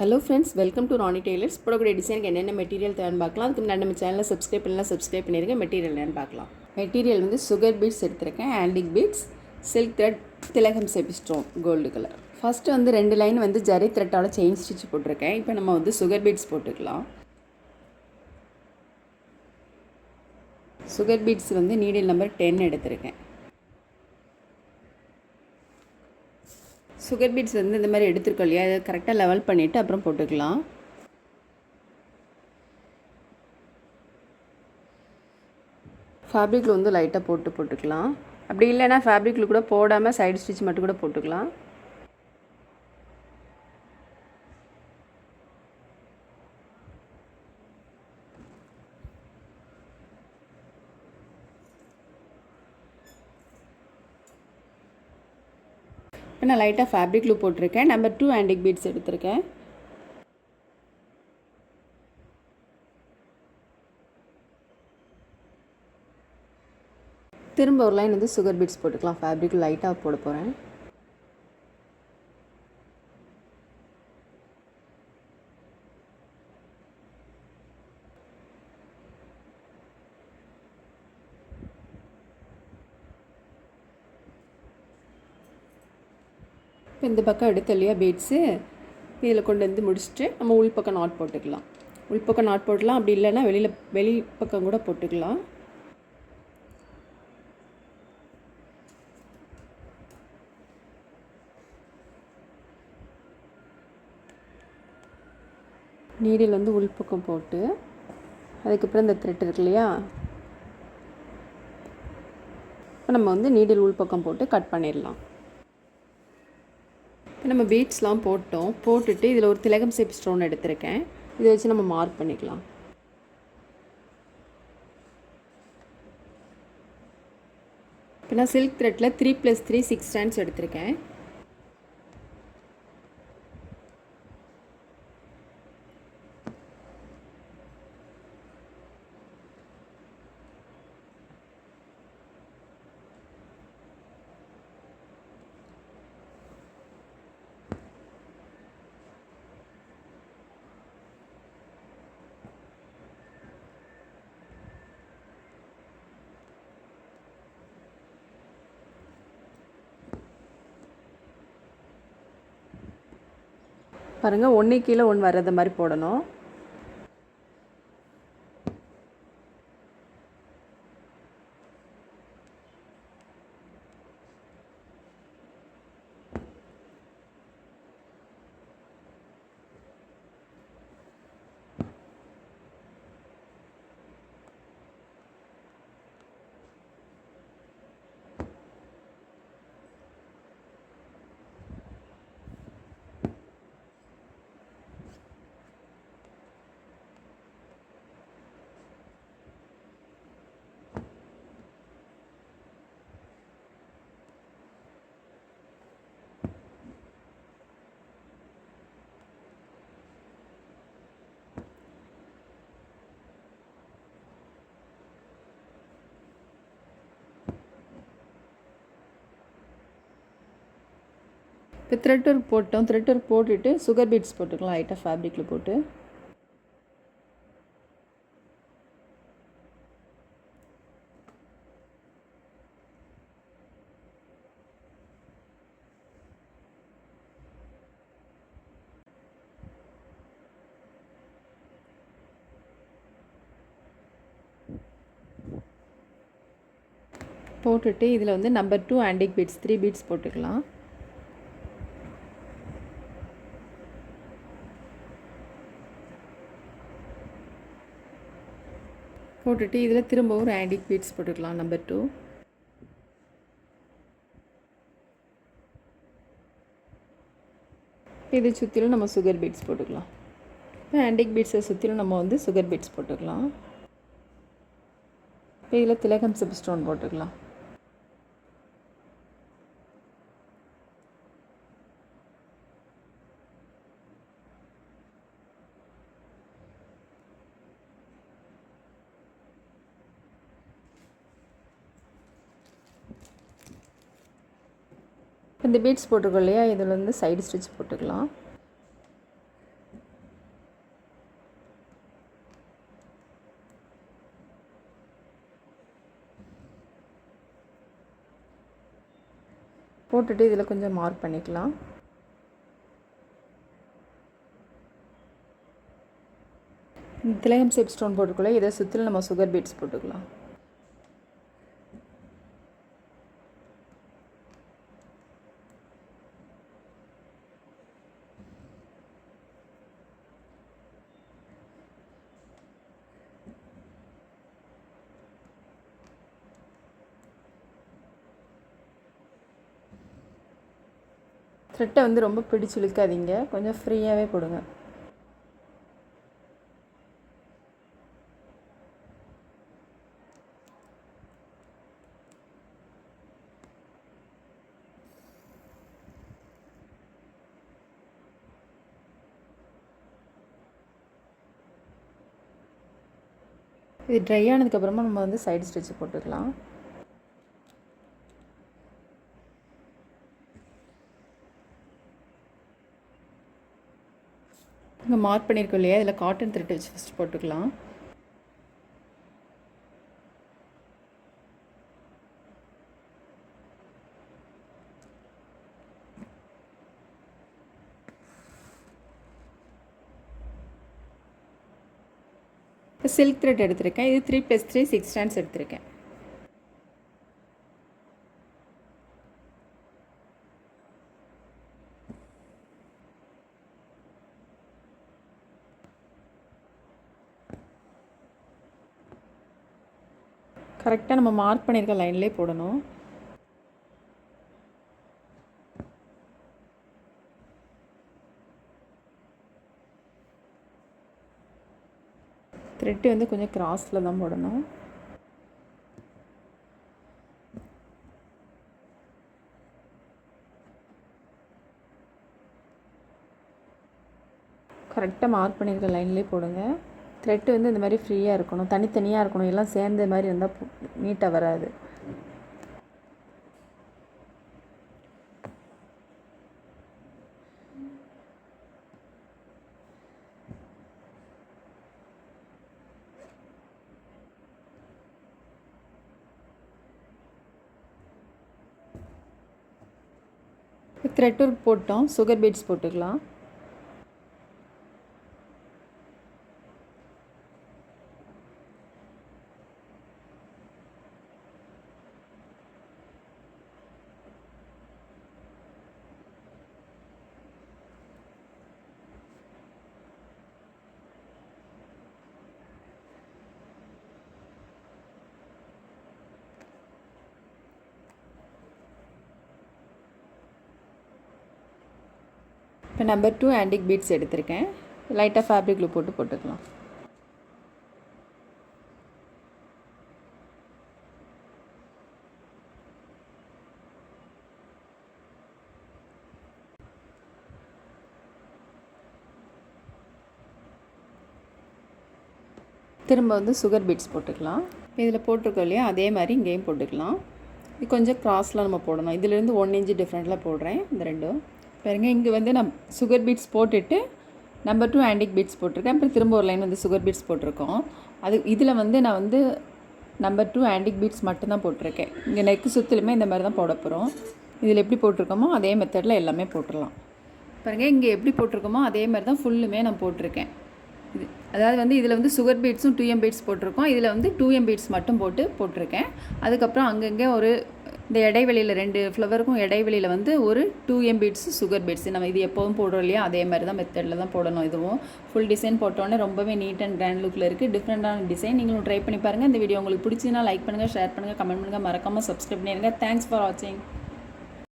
Hello friends, welcome to Rani tailors. போடக்கூடிய டிசைனுக்கு என்னென்ன மெட்டீரியல் தேவைன்னு பார்க்கலாம். அதுக்கு முன்னாடி நம்ம சேனலில் சப்ஸ்கிரைப் பண்ணிடுங்க. மெட்டீரியல் என்னென்னு பார்க்கலாம். மெட்டீரியல் வந்து சுகர் பீட்ஸ் எடுத்திருக்கேன், ஆன்டிக் பீட்ஸ், சில்க் த்ரெட், திலகம் செபி ஸ்டோன், கோல்டு கலர். ஃபஸ்ட்டு வந்து 2 லைன் வந்து ஜரி த்ரெட்டால் செயின் ஸ்டிச் போட்டிருக்கேன். இப்போ நம்ம வந்து சுகர் பீட்ஸ் போட்டுக்கலாம். சுகர் பீட்ஸ் வந்து நீடில் நம்பர் 10 எடுத்திருக்கேன். சுகர் பீட்ஸ் வந்து இந்த மாதிரி எடுத்துருக்கோம் இல்லையா, அதை கரெக்டாக லெவல் பண்ணிவிட்டு அப்புறம் போட்டுக்கலாம். ஃபேப்ரிக்கில் வந்து லைட்டாக போட்டுக்கலாம். அப்படி இல்லைன்னா ஃபேப்ரிக்கில் கூட போடாமல் சைடு ஸ்டிச் மட்டும் கூட போட்டுக்கலாம். இப்போ நான் லைட்டாக ஃபேப்ரிக்கில் போட்டிருக்கேன். நம்பர் 2 ஆன்டிக் பீட்ஸ் எடுத்திருக்கேன். திரும்ப ஒரு லைன் வந்து சுகர் பீட்ஸ் போட்டுக்கலாம். ஃபேப்ரிக் லைட்டாக போட போகிறேன். இப்போ இந்த பக்கம் எடுத்து இல்லையா பீட்ஸு, இதில் கொண்டு வந்து முடிச்சுட்டு நம்ம உள்பக்கம் நாட் போட்டுக்கலாம். உள்பக்கம் நாட் போடலாம், அப்படி இல்லைன்னா வெளி பக்கம் கூட போட்டுக்கலாம். நீடில் வந்து உள்பக்கம் போட்டு அதுக்கப்புறம் இந்த த்ரெட் இருக்கு இல்லையா, இப்போ நம்ம வந்து நீடில் உள்பக்கம் போட்டு கட் பண்ணிடலாம். இப்போ நம்ம பீட்ஸ்லாம் போட்டுட்டு இதில் ஒரு திலகம் செபி ஸ்டோன் எடுத்திருக்கேன். இதை வச்சு நம்ம மார்க் பண்ணிக்கலாம். இப்போ நான் சில்க் த்ரெட்டில் 3+3 6 ஸ்டாண்ட்ஸ் எடுத்திருக்கேன். பாருங்கள், 1 கீழே 1 வர்றது மாதிரி போடணும். இப்போ த்ரெட் ஒர்க் போட்டோம். த்ரெட் ஒர்க் போட்டுட்டு சுகர் பீட்ஸ் போட்டுக்கலாம் லைட்டாக ஃபேப்ரிக்கில் போட்டு. போட்டுட்டு இதில் வந்து நம்பர் 2 ஆன்டிக் பீட்ஸ் 3 பீட்ஸ் போட்டுக்கலாம். போட்டுட்டு இதில் திரும்பவும் ஒரு ஆன்டிக் பீட்ஸ் போட்டுக்கலாம் நம்பர் 2. இதை சுற்றிலும் நம்ம சுகர் பீட்ஸ் போட்டுக்கலாம். இப்போ ஆன்டிக் பீட்ஸை சுற்றிலும் நம்ம வந்து சுகர் பீட்ஸ் போட்டுக்கலாம். இப்போ இதில் திலகம் செபி ஸ்டோன் போட்டுக்கலாம். இந்த பீட்ஸ் போட்டுக்கோ இல்லையா, இதில் வந்து சைடு ஸ்டிச் போட்டுக்கலாம். போட்டுட்டு இதில் கொஞ்சம் மார்க் பண்ணிக்கலாம். திலகம் ஷேப் ஸ்டோன் போட்டுக்குள்ளே இதை சுற்றிலும் நம்ம சுகர் பீட்ஸ் போட்டுக்கலாம். த்ரெட்டை வந்து ரொம்ப பிடிச்சி இழுக்காதீங்க, கொஞ்சம் ஃப்ரீயாகவே போடுங்க. இது ட்ரை ஆனதுக்கப்புறமா நம்ம வந்து சைடு ஸ்டிச் போட்டுக்கலாம். இங்கே மார்க் பண்ணியிருக்கோம் இல்லையா, இதில் காட்டன் த்ரெட் வச்சு ஃபஸ்ட் போட்டுக்கலாம். இப்போ சில்க் த்ரெட் எடுத்திருக்கேன். இது 3 + 3 6 ஸ்டாண்ட்ஸ் எடுத்திருக்கேன். கரெக்டாக நம்ம மார்க் பண்ணியிருக்க லைன்லேயே போடணும். த்ரெட்டு வந்து கொஞ்சம் கிராஸில் தான் போடணும். கரெக்டாக மார்க் பண்ணியிருக்க லைன்லேயே போடுங்க. த்ரெட்டு வந்து இந்த மாதிரி ஃப்ரீயாக இருக்கணும், தனித்தனியாக இருக்கணும், எல்லாம் சேர்ந்த மாதிரி இருந்தால் நீட்டாக வராது. த்ரெட் ஒர்க் போட்டோம், சுகர் பீட்ஸ் போட்டுக்கலாம். இப்போ நம்பர் 2 ஆன்டிக் பீட்ஸ் எடுத்திருக்கேன். லைட்டாக ஃபேப்ரிக் க்ளூ போட்டுக்கலாம். திரும்ப வந்து சுகர் பீட்ஸ் போட்டுக்கலாம். இதில் போட்டிருக்கோம் இல்லையா, அதே மாதிரி இங்கேயும் போட்டுக்கலாம். இது கொஞ்சம் க்ராஸில் நம்ம போடணும். இதிலேருந்து 1 இன்ச் டிஃப்ரெண்ட்டில் போடுறேன். இந்த ரெண்டும் பாருங்க. இங்கே வந்து நான் சுகர் பீட்ஸ் போட்டுட்டு நம்பர் 2 ஆன்டிக் பீட்ஸ் போட்டிருக்கேன். அப்புறம் திரும்ப ஒரு லைன் வந்து சுகர் பீட்ஸ் போட்டிருக்கோம். இதில் வந்து நான் வந்து நம்பர் 2 ஆன்டிக் பீட்ஸ் மட்டும்தான் போட்டிருக்கேன். இங்கே நெக்கு சுற்றிலுமே இந்த மாதிரி தான் போட போகிறோம். இதில் எப்படி போட்டிருக்கோமோ அதே மெத்தடில் எல்லாமே போட்டுடலாம். பாருங்கள், இங்கே எப்படி போட்டிருக்கோமோ அதே மாதிரி தான் ஃபுல்லுமே நான் போட்டிருக்கேன். அதாவது வந்து இதில் வந்து சுகர் பீட்ஸும் 2M பீட்ஸ் போட்டிருக்கோம். இதில் வந்து 2M பீட்ஸ் மட்டும் போட்டிருக்கேன். அதுக்கப்புறம் அங்கங்கே ஒரு இந்த இடைவெளியில் 2 ஃப்ளவருக்கும் இடைவெளியில் வந்து ஒரு 2M பீட்ஸு சுகர் பீட்ஸ் நம்ம இது எப்போவும் போடுறோம் இல்லையா, அதே மாதிரி தான் மெத்தடில் தான் போடணும். இதுவும் ஃபுல் டிசைன் போட்டோன்னே ரொம்பவே நீட் அண்ட் கிராண்ட் லுக்கில் இருக்குது. டிஃப்ரெண்ட்டான டிசைன். நீங்களும் ட்ரை பண்ணி பாருங்கள். இந்த வீடியோ உங்களுக்கு பிடிச்சினா லைக் பண்ணுங்கள், ஷேர் பண்ணுங்கள், கமெண்ட் பண்ணுங்கள், மறக்காமல் சப்ஸ்கிரைப் பண்ணிடுங்க. தேங்க்ஸ் ஃபார் வாட்சிங்.